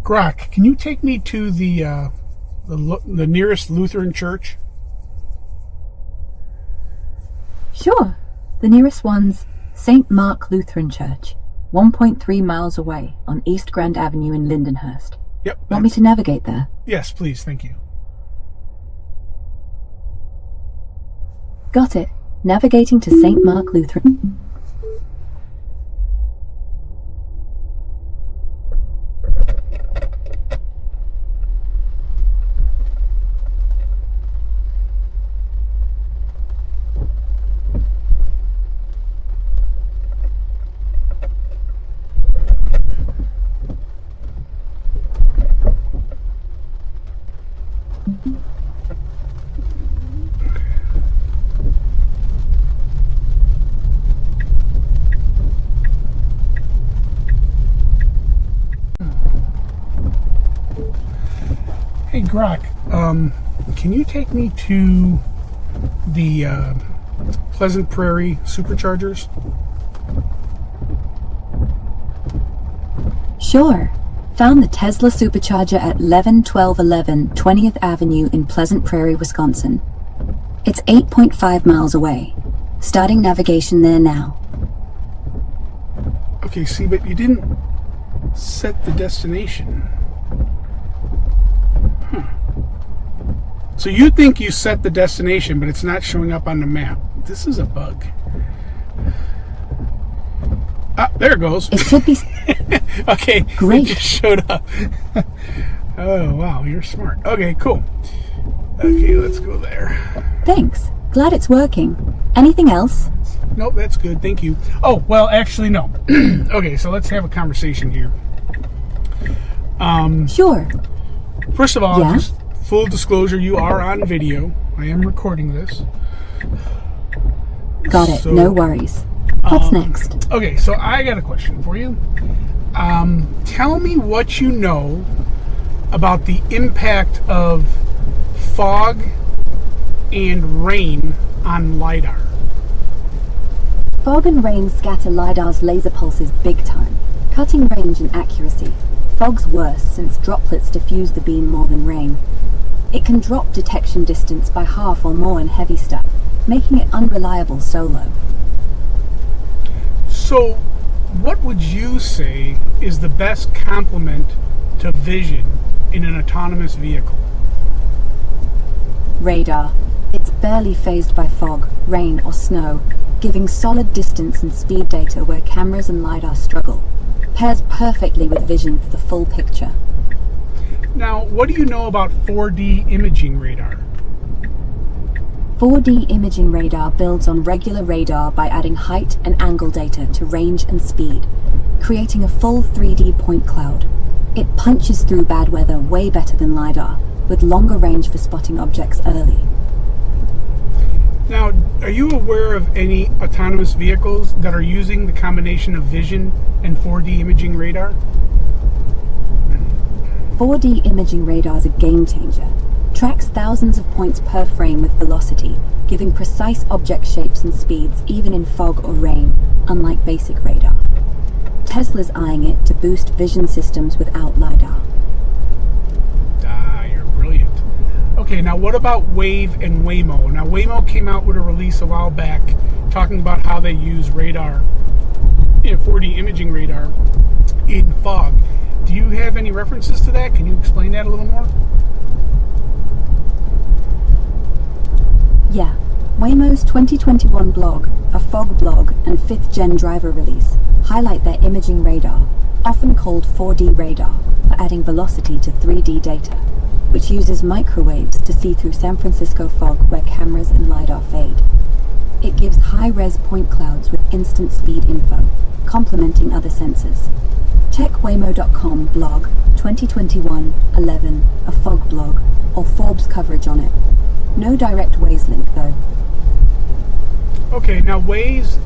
GROK, can you take me to the nearest Lutheran church? Sure. The nearest one's St. Mark Lutheran Church, 1.3 miles away on East Grand Avenue in Lindenhurst. Yep. Want me to navigate there? Yes, please. Thank you. Got it. Navigating to St. Mark Lutheran. Hey, GROK, can you take me to the Pleasant Prairie Superchargers? Sure. Found the Tesla Supercharger at 111211 20th Avenue in Pleasant Prairie, Wisconsin. It's 8.5 miles away. Starting navigation there now. Okay, see, but you didn't set the destination. So you think you set the destination, but it's not showing up on the map. This is a bug. Ah, there it goes. It should be... Okay, great. It just showed up. Oh, wow, you're smart. Okay, cool. Okay, let's go there. Thanks. Glad it's working. Anything else? Nope, that's good. Thank you. Oh, well, actually, no. Okay, so let's have a conversation here. Sure. First of all, Yeah? just full disclosure, you are on video. I am recording this. Got it. So, No worries. What's next? Okay, so I got a question for you. Tell me what you know about the impact of fog and rain on LIDAR. Fog and rain scatter LIDAR's laser pulses big time, cutting range and accuracy. Fog's worse since droplets diffuse the beam more than rain. It can drop detection distance by half or more in heavy stuff, making it unreliable solo. So, what would you say is the best complement to vision in an autonomous vehicle? Radar. It's barely phased by fog, rain or snow, giving solid distance and speed data where cameras and LiDAR struggle. Pairs perfectly with vision for the full picture. Now, what do you know about 4D imaging radar? 4D imaging radar builds on regular radar by adding height and angle data to range and speed, creating a full 3D point cloud. It punches through bad weather way better than LiDAR, with longer range for spotting objects early. Now, are you aware of any autonomous vehicles that are using the combination of vision and 4D imaging radar? 4D imaging radar is a game changer. Tracks thousands of points per frame with velocity, giving precise object shapes and speeds even in fog or rain, unlike basic radar. Tesla's eyeing it to boost vision systems without LiDAR. You're brilliant. Okay, now what about Wayve and WAYMO? Now, WAYMO came out with a release a while back talking about how they use radar, 4D imaging radar in fog. Do you have any references to that? Can you explain that a little more? Yeah, Waymo's 2021 blog, a fog blog, and 5th gen driver release highlight their imaging radar, often called 4D radar, for adding velocity to 3D data, which uses microwaves to see through San Francisco fog where cameras and LiDAR fade. It gives high-res point clouds with instant speed info, complementing other sensors. Check waymo.com blog 2021-11, a fog blog, or Forbes coverage on it. No direct Waze link though. Okay, now Waze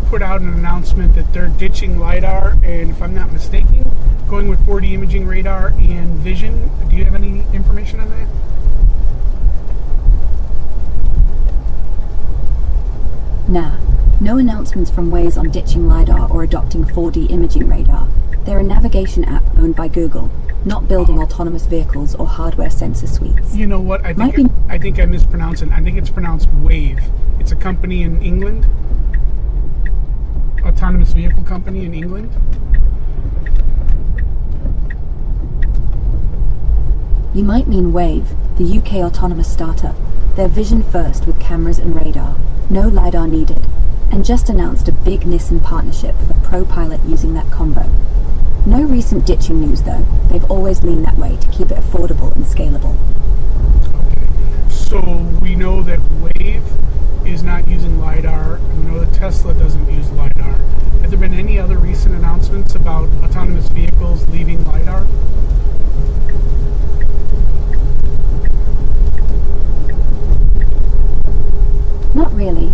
put out an announcement that they're ditching LiDAR and, if I'm not mistaken, going with 4D imaging radar and vision. Do you have any information on that? Nah, no announcements from Waze on ditching LiDAR or adopting 4D imaging radar. They're a navigation app owned by Google, not building autonomous vehicles or hardware sensor suites. You know what? I Might think I mispronounced it. I think it's pronounced Wayve. It's a company in England. Autonomous vehicle company in England. You might mean Wayve, the UK autonomous startup. They're vision first with cameras and radar, no LIDAR needed, and just announced a big Nissan partnership for ProPilot using that combo. No recent ditching news though. They've always leaned that way to keep it affordable and scalable. Okay. So we know that Wayve is not using LIDAR. We know that Tesla doesn't use LIDAR. Have there been any other recent announcements about autonomous vehicles leaving LIDAR? Not really.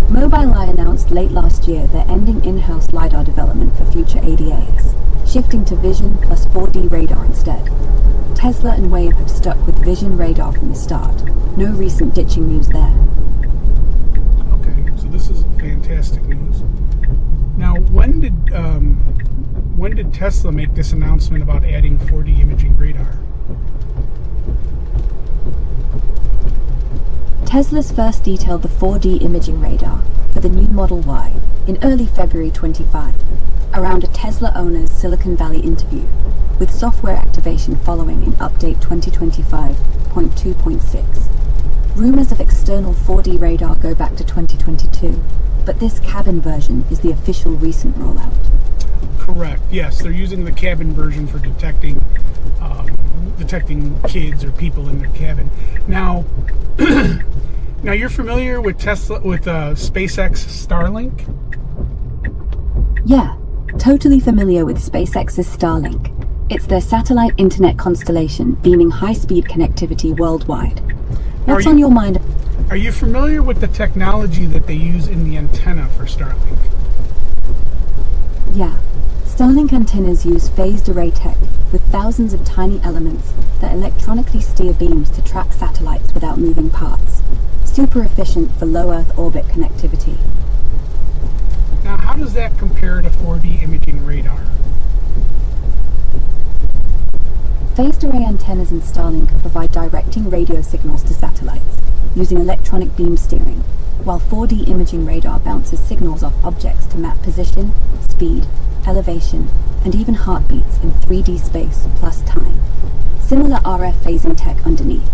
Mobileye announced late last year they're ending in-house LiDAR development for future ADAs, shifting to vision plus 4D radar instead. Tesla and Wayve have stuck with vision radar from the start. No recent ditching news there. Okay, so this is fantastic news. Now, when did Tesla make this announcement about adding 4D imaging radar? Tesla's first detailed the 4D imaging radar for the new Model Y in early February 25, around a Tesla owner's Silicon Valley interview, with software activation following in Update 2025.2.6. Rumors of external 4D radar go back to 2022, but this cabin version is the official recent rollout. Correct. Yes, they're using the cabin version for detecting kids or people in their cabin. Now, now you're familiar with SpaceX Starlink? Yeah, totally familiar with SpaceX's Starlink. It's their satellite internet constellation beaming high-speed connectivity worldwide. What's on your mind? Are you familiar with the technology that they use in the antenna for Starlink? Yeah. Starlink antennas use phased array tech with thousands of tiny elements that electronically steer beams to track satellites without moving parts. Super efficient for low Earth orbit connectivity. Now, how does that compare to 4D imaging radar? Phased array antennas in Starlink provide directing radio signals to satellites using electronic beam steering, while 4D imaging radar bounces signals off objects to map position, speed, elevation, and even heartbeats in 3D space plus time. Similar RF phasing tech underneath,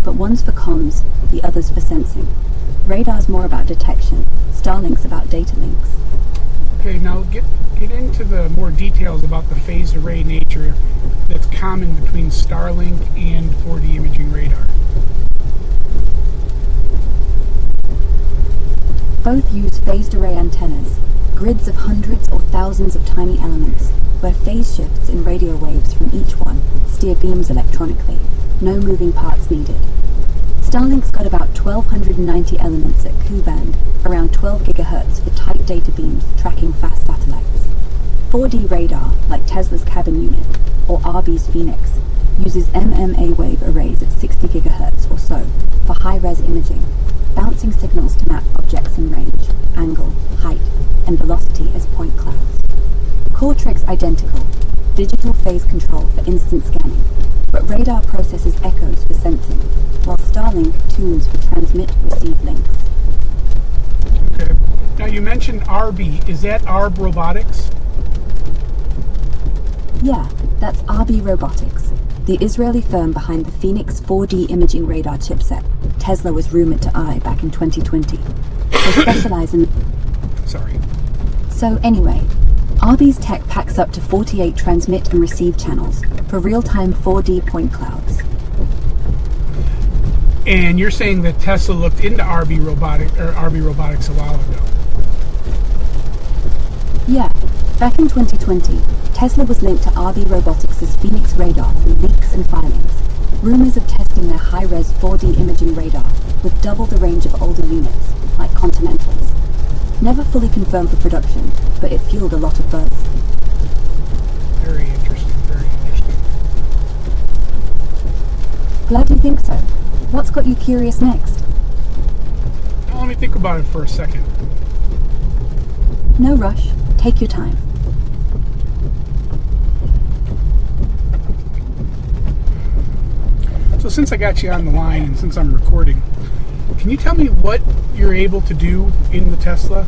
but one's for comms, the other's for sensing. Radar's more about detection, Starlink's about data links. Okay, now get into the more details about the phased array nature that's common between Starlink and 4D imaging radar. Both use phased array antennas, grids of hundreds or thousands of tiny elements, where phase shifts in radio waves from each one steer beams electronically, no moving parts needed. Starlink's got about 1,290 elements at Ku-band, around 12 GHz for tight data beams tracking fast satellites. 4D radar, like Tesla's cabin unit, or RB's Phoenix, uses MMA wave arrays at 60 GHz or so for high-res imaging, bouncing signals to map objects in range, angle, height, and velocity as point clouds. Core trick's identical, digital phase control for instant scanning, but radar processes echoes for sensing, while Starlink tunes for transmit-receive links. Okay. Now you mentioned RB. Is that ARB Robotics? Yeah, that's RB Robotics, the Israeli firm behind the Phoenix 4D imaging radar chipset Tesla was rumored to eye back in 2020. They specialize in... Sorry. So anyway, RB's tech packs up to 48 transmit and receive channels for real-time 4D point clouds. And you're saying that Tesla looked into RB Robotics a while ago? Yeah, back in 2020, Tesla was linked to RB Robotics' Phoenix radar through leaks and filings. Rumors of testing their high-res 4D imaging radar with double the range of older units, like Continentals. Never fully confirmed for production, but it fueled a lot of buzz. Very interesting, very interesting. Glad you think so. What's got you curious next? Now let me think about it for a second. No rush. Take your time. since I got you on the line and since I'm recording, can you tell me what you're able to do in the Tesla?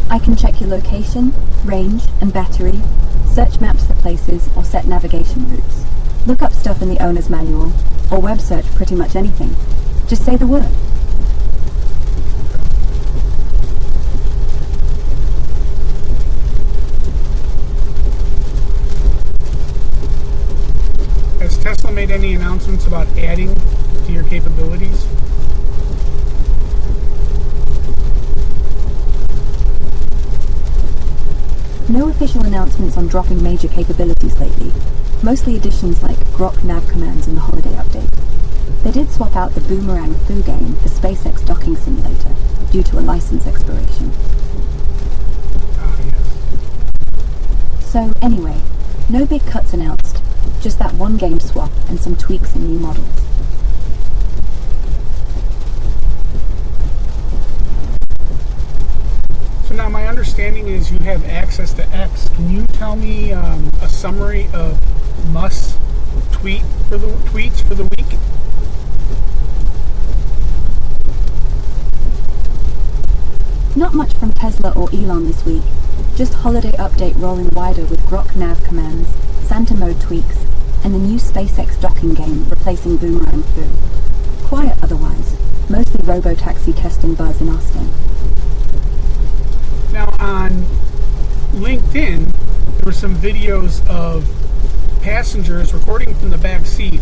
I can check your location, range, and battery, search maps for places, or set navigation routes. Look up stuff in the owner's manual, or web search pretty much anything. Just say the word. Has Tesla made any announcements about adding to your capabilities? No official announcements on dropping major capabilities lately. Mostly additions like GROK nav commands in the holiday update. They did swap out the Boomerang Foo game for SpaceX docking simulator due to a license expiration. Yes. So anyway, no big cuts announced. Just that one game swap and some tweaks in new models. So now my understanding is you have access to X. Can you tell me a summary of Musk's tweets for the week? Not much from Tesla or Elon this week. Just holiday update rolling wider with GROK nav commands, Santa mode tweaks, and the new SpaceX docking game replacing Boomerang Foo. Quiet otherwise, mostly Robotaxi testing buzz in Austin. Now on LinkedIn, there were some videos of passengers recording from the back seat,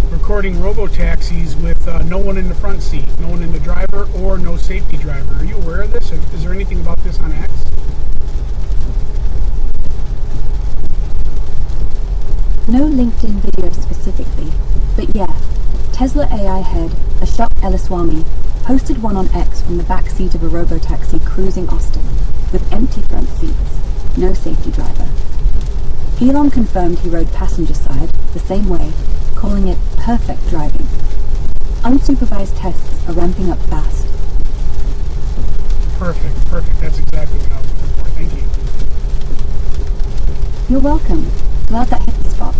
recording robotaxis with no one in the front seat, no one in the driver or no safety driver. Are you aware of this? Is there anything about this on X? No LinkedIn video specifically, but yeah, Tesla AI head Ashok Elaswamy posted one on X from the back seat of a robotaxi cruising Austin, with empty front seats, no safety driver. Elon confirmed he rode passenger side, the same way, calling it perfect driving. Unsupervised tests are ramping up fast. Perfect. That's exactly what I was looking for. Thank you. You're welcome. Glad that hit the spot.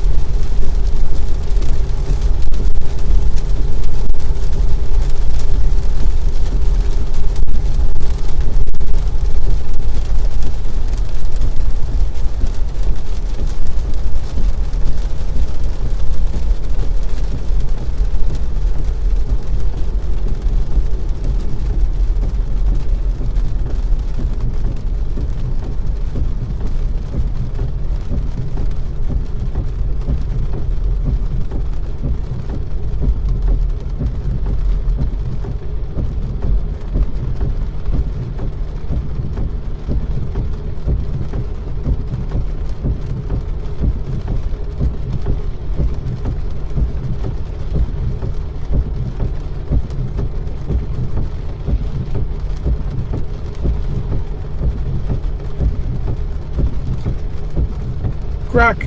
GROK,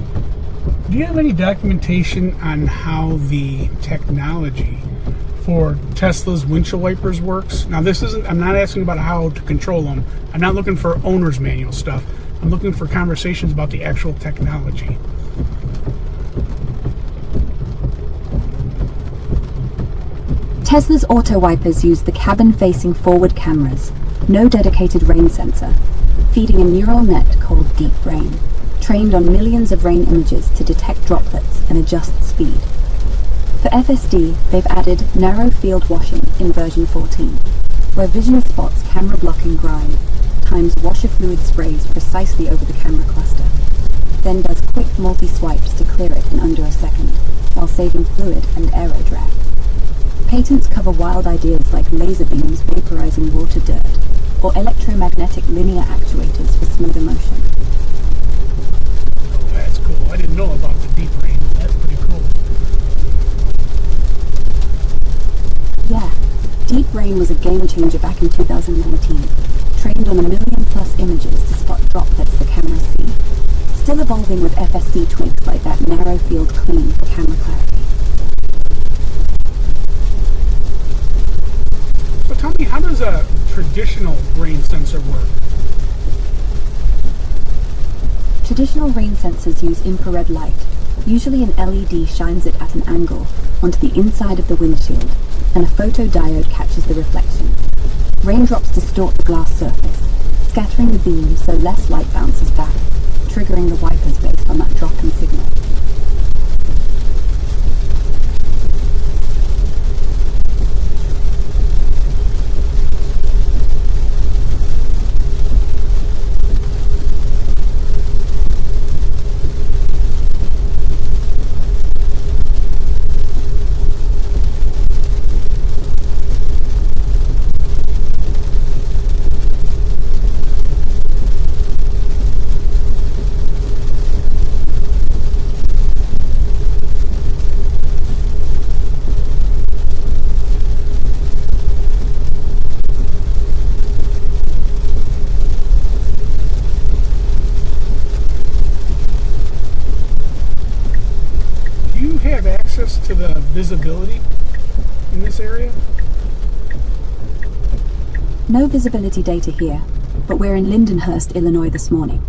do you have any documentation on how the technology for Tesla's windshield wipers works? Now, I'm not asking about how to control them. I'm not looking for owner's manual stuff. I'm looking for conversations about the actual technology. Tesla's auto wipers use the cabin-facing forward cameras, no dedicated rain sensor, feeding a neural net called Deep Rain, trained on millions of rain images to detect droplets and adjust speed. For FSD, they've added narrow field washing in version 14, where vision spots camera blocking grime, times washer fluid sprays precisely over the camera cluster, then does quick multi-swipes to clear it in under a second, while saving fluid and aero drag. Patents cover wild ideas like laser beams vaporizing water dirt, or electromagnetic linear actuators for smoother motion. Oh, that's cool. I didn't know about the Deep Rain. That's pretty cool. Yeah, Deep Rain was a game changer back in 2019, trained on 1 million plus images to spot droplets the cameras see. Still evolving with FSD tweaks like that narrow field clean for camera clarity. So tell me, how does a traditional rain sensor work? Traditional rain sensors use infrared light, Usually an LED shines it at an angle onto the inside of the windshield, and a photodiode catches the reflection. Raindrops distort the glass surface, scattering the beam so less light bounces back, triggering the wipers based on that drop in signal. To the visibility in this area? No visibility data here, but we're in Lindenhurst, Illinois this morning.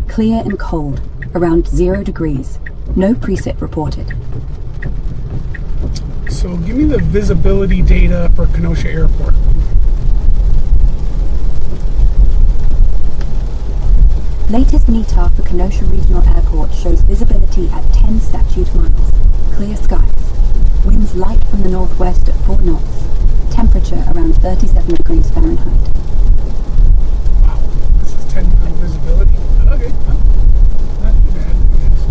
Clear and cold, around 0 degrees. No precip reported. So give me the visibility data for Kenosha Airport. Latest METAR for Kenosha Regional Airport shows visibility at 10 statute miles. Clear skies. Winds light from the northwest at 4 knots. Temperature around 37 degrees Fahrenheit. Wow, this is 10 mile visibility? Okay, well, not too bad, I guess.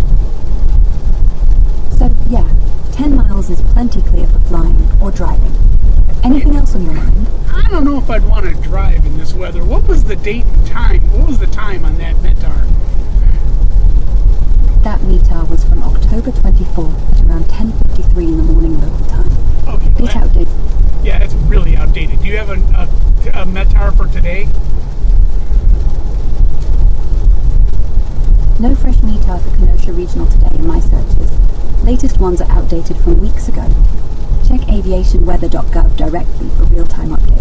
So, yeah, 10 miles is plenty clear for flying or driving. Anything else on your mind? I don't know if I'd want to drive in this weather. What was the date and time? What was the time on that METAR? That METAR was from October 24th at around 10:53 in the morning local time. Okay, Bit outdated. Yeah, it's really outdated. Do you have a METAR for today? No fresh METAR for Kenosha Regional today in my searches. Latest ones are outdated from weeks ago. Check aviationweather.gov directly for real-time updates.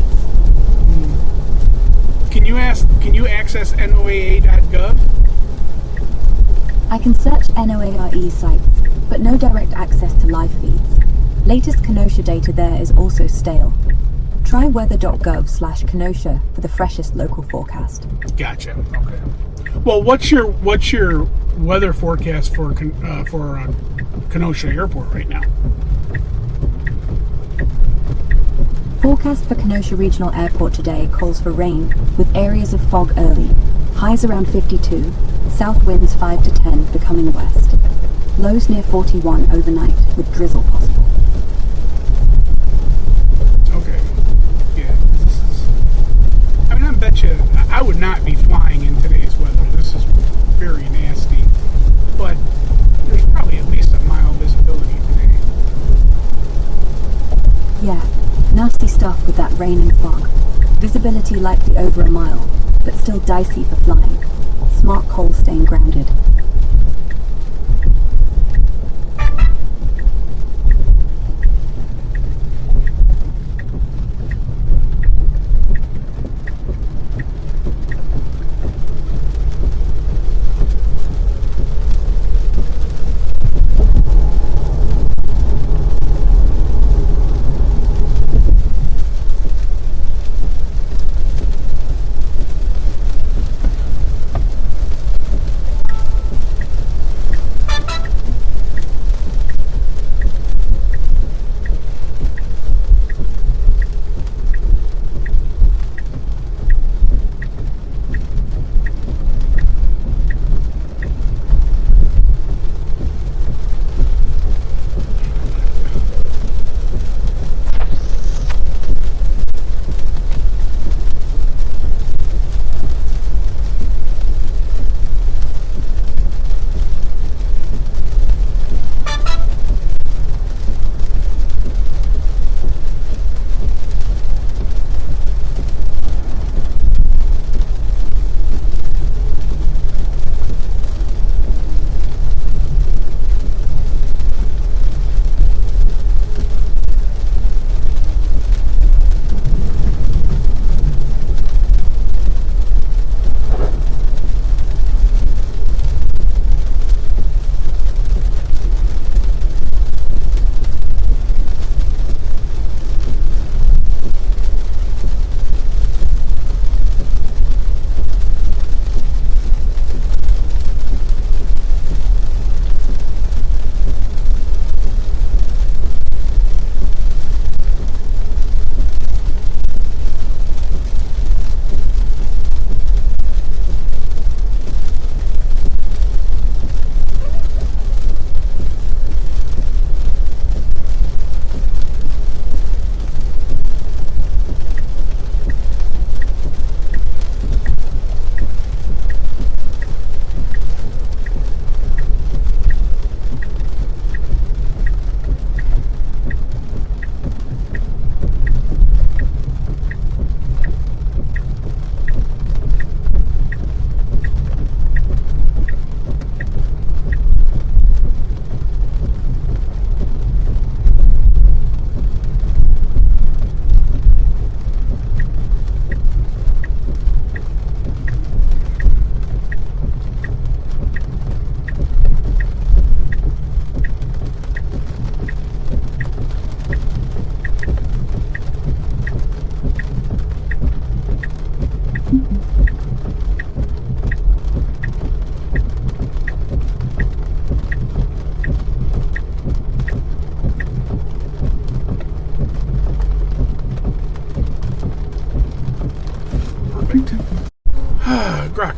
Can you access NOAA.gov? I can search NOARE sites, but no direct access to live feeds. Latest Kenosha data there is also stale. Try weather.gov/Kenosha for the freshest local forecast. Gotcha. Okay. Well, what's your weather forecast for Kenosha Airport right now? Forecast for Kenosha Regional Airport today calls for rain, with areas of fog early. Highs around 52, south winds 5 to 10 becoming west. Lows near 41 overnight, with drizzle possible. Okay. Yeah, this is... I mean, I bet you I would not be flying in today's weather. This is very nasty. But there's probably at least a mile visibility today. Yeah, nasty stuff with that rain and fog. Visibility likely over a mile, but still dicey for flying. Smart call staying grounded.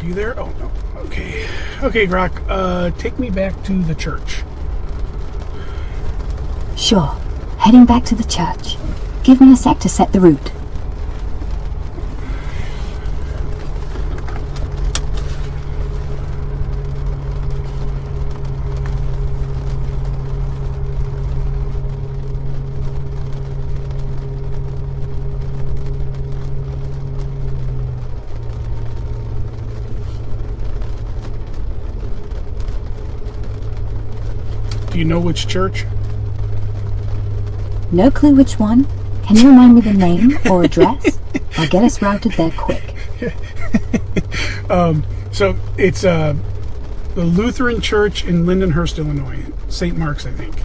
You there? Oh, no. Okay. Okay, GROK, take me back to the church. Sure. Heading back to the church. Give me a sec to set the route. Do you know which church? No clue which one. Can you remind me the name or address? I'll get us routed there quick. So it's the Lutheran Church in Lindenhurst, Illinois. St. Mark's, I think.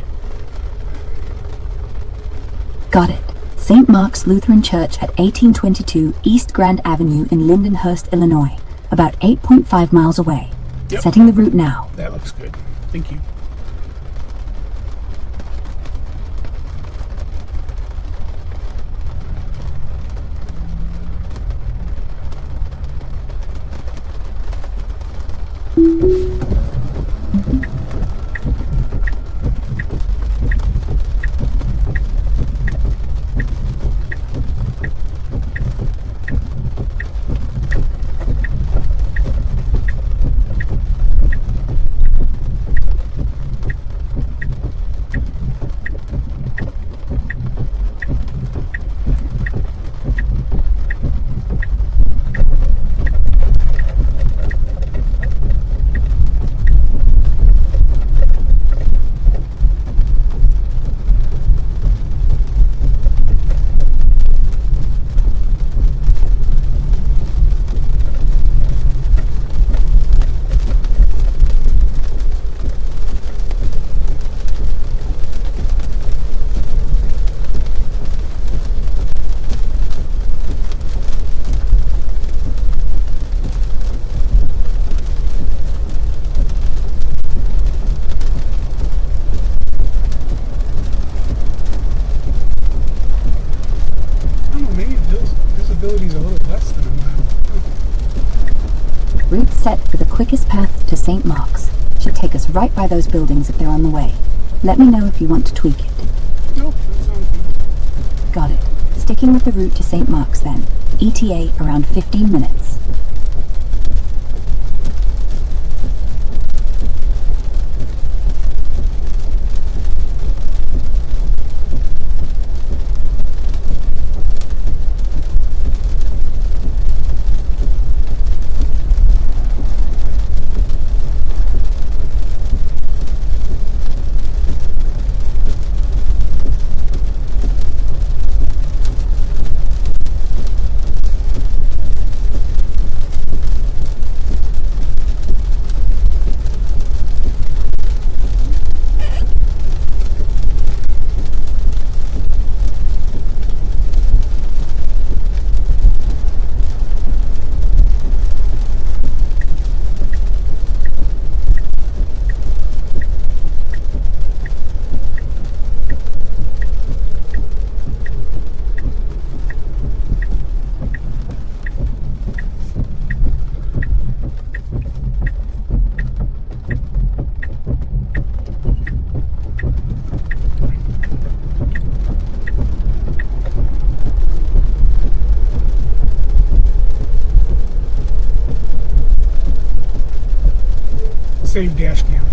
Got it. St. Mark's Lutheran Church at 1822 East Grand Avenue in Lindenhurst, Illinois. About 8.5 miles away. Yep. Setting the route now. That looks good. Thank you. Visibility's a little less than a mile. Route set for the quickest path to St. Mark's. Should take us right by those buildings if they're on the way. Let me know if you want to tweak it. Nope, that sounds good. Got it. Sticking with the route to St. Mark's then. ETA around 15 minutes. Save dash cam.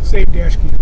Save dash cam.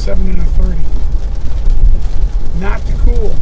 27 and a 30. Not cool.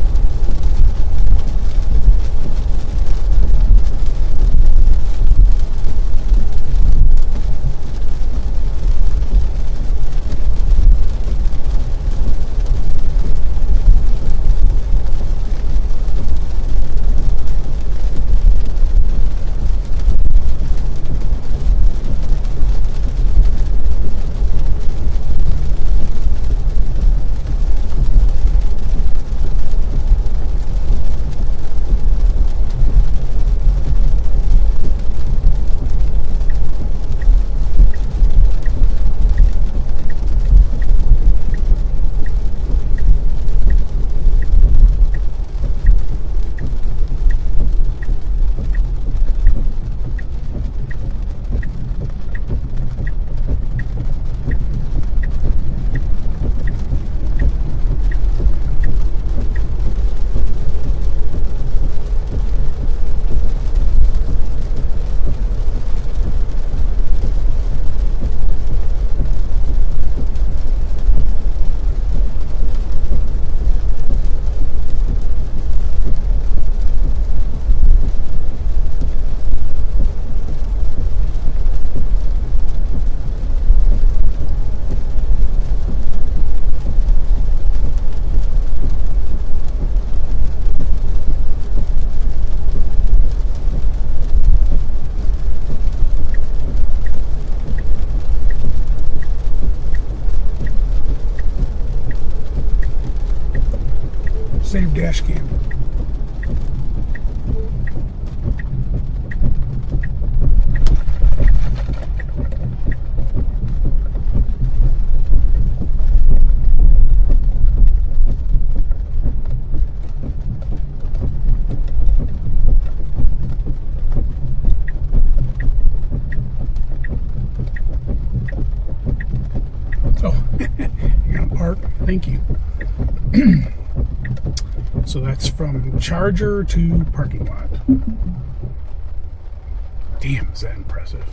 Save dash cam. Oh, you're gonna park? Thank you. So that's from charger to parking lot. Damn, is that impressive.